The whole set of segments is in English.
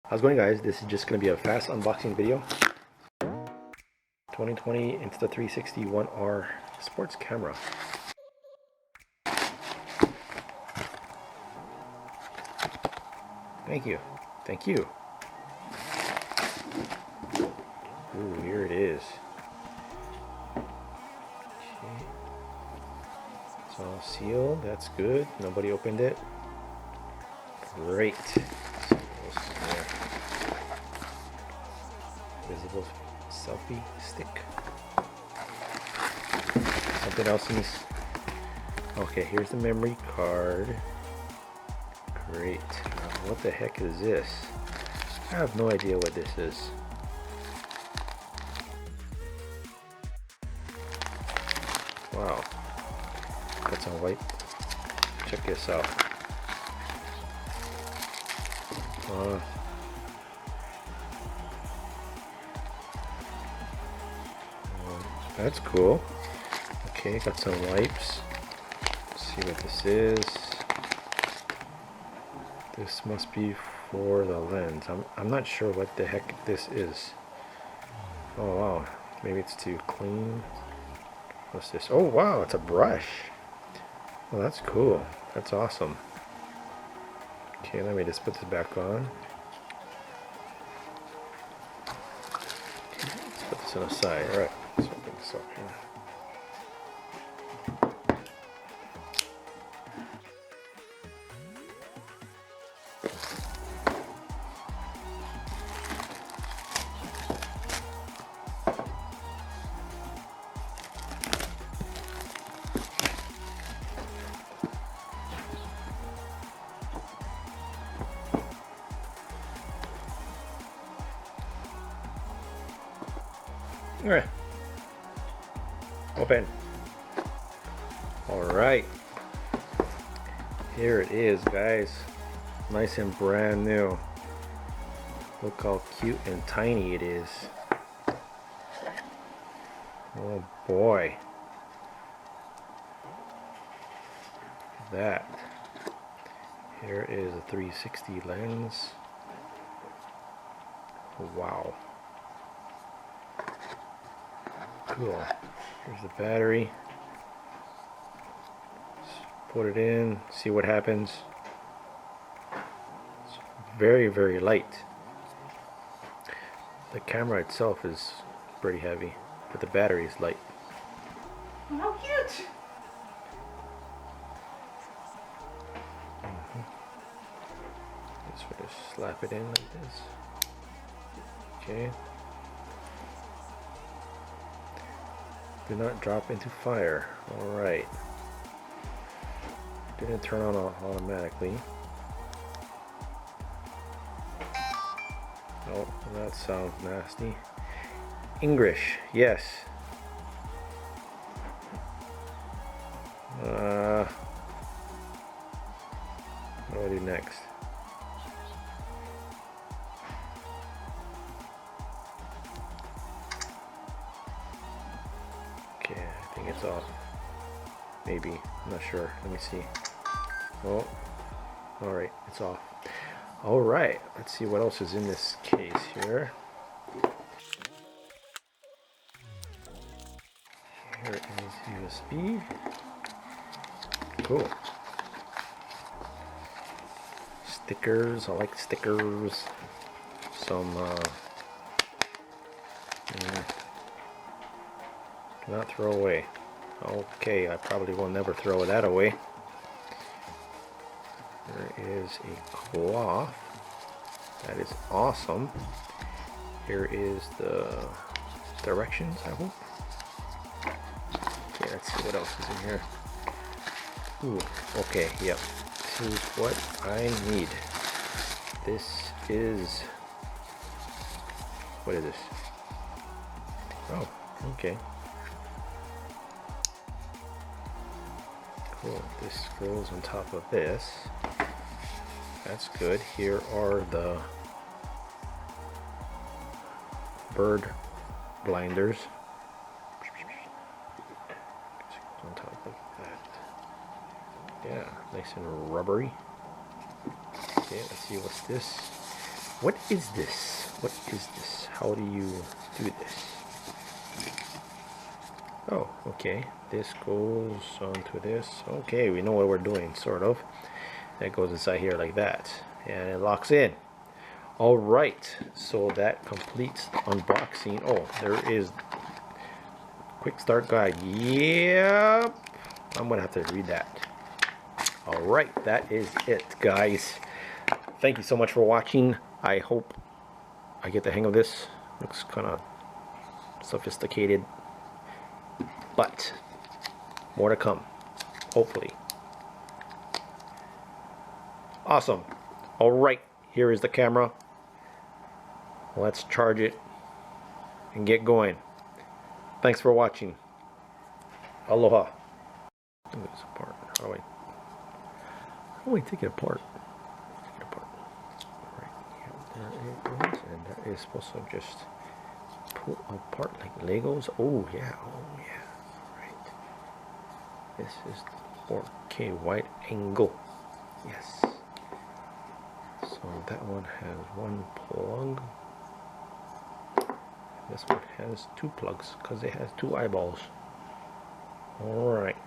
How's it going, guys? This is just going to be a fast unboxing video. 2020 Insta360 1R sports camera. Thank you. Thank you. Ooh, here it is. Okay. It's all sealed. That's good. Nobody opened it. Great. Visible selfie stick. Something else in this. Okay, here's the memory card. Great. What the heck is this? I have no idea what this is. Wow. Got some white. Check this out. That's cool. Okay, got some wipes. Let's see what this is. This must be for the lens. I'm not sure what the heck this is. Oh wow, maybe it's to clean. What's this? Oh wow, it's a brush. Well, that's cool. That's awesome. Okay, let me just put this back on. Let's put this on the side. All right, let's open this up here. All right. Open. All right. Here it is, guys. Nice and brand new. Look how cute and tiny it is. Oh boy. That. Here is a 360 lens. Wow. Cool. Here's the battery. Let's put it in, see what happens. It's very, very light. The camera itself is pretty heavy, but the battery is light. How cute! Just sort of slap it in like this. Okay. Do not drop into fire. Alright. Didn't turn on automatically. Oh, that sounds nasty. English, yes. What do I do next? Okay, I think it's off. Maybe, I'm not sure. Let me see. Oh, alright, it's off. Alright, let's see what else is in this case here. Here is USB. Cool. Stickers, I like stickers. Some, do not throw away. Okay, I probably will never throw that away. There is a cloth. That is awesome. Here is the directions, I hope. Okay, let's see what else is in here. Ooh, okay, yep. This is what I need. This is... What is this? Oh, okay. Cool. This goes on top of this. That's good. Here are the bird blinders. On top of that. Yeah, nice and rubbery. Okay, let's see what's this. What is this? What is this? How do you do this? Oh, okay. This goes onto this. Okay, we know what we're doing, sort of. That goes inside here like that. And it locks in. Alright, so that completes unboxing. Oh, there is quick start guide. Yep. I'm gonna have to read that. Alright, that is it, guys. Thank you so much for watching. I hope I get the hang of this. Looks kind of sophisticated, but more to come, hopefully. Awesome. Alright, here is the camera. Let's charge it and get going. Thanks for watching. Aloha. Take this apart. How do I take it apart? Take it apart. Right. Yeah, there it is. And that is supposed to just pull apart like Legos. Oh yeah. Oh yeah. Right. This is the 4K wide angle. Yes. So that one has one plug. This one has two plugs because it has two eyeballs. Alright.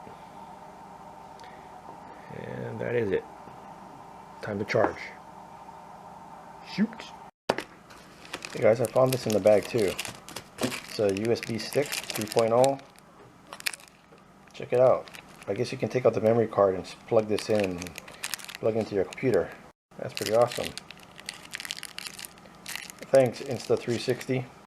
And that is it. Time to charge. Shoot! Hey guys, I found this in the bag too. It's a USB stick 3.0. Check it out. I guess you can take out the memory card and just plug this in and plug into your computer. That's pretty awesome. Thanks, Insta360.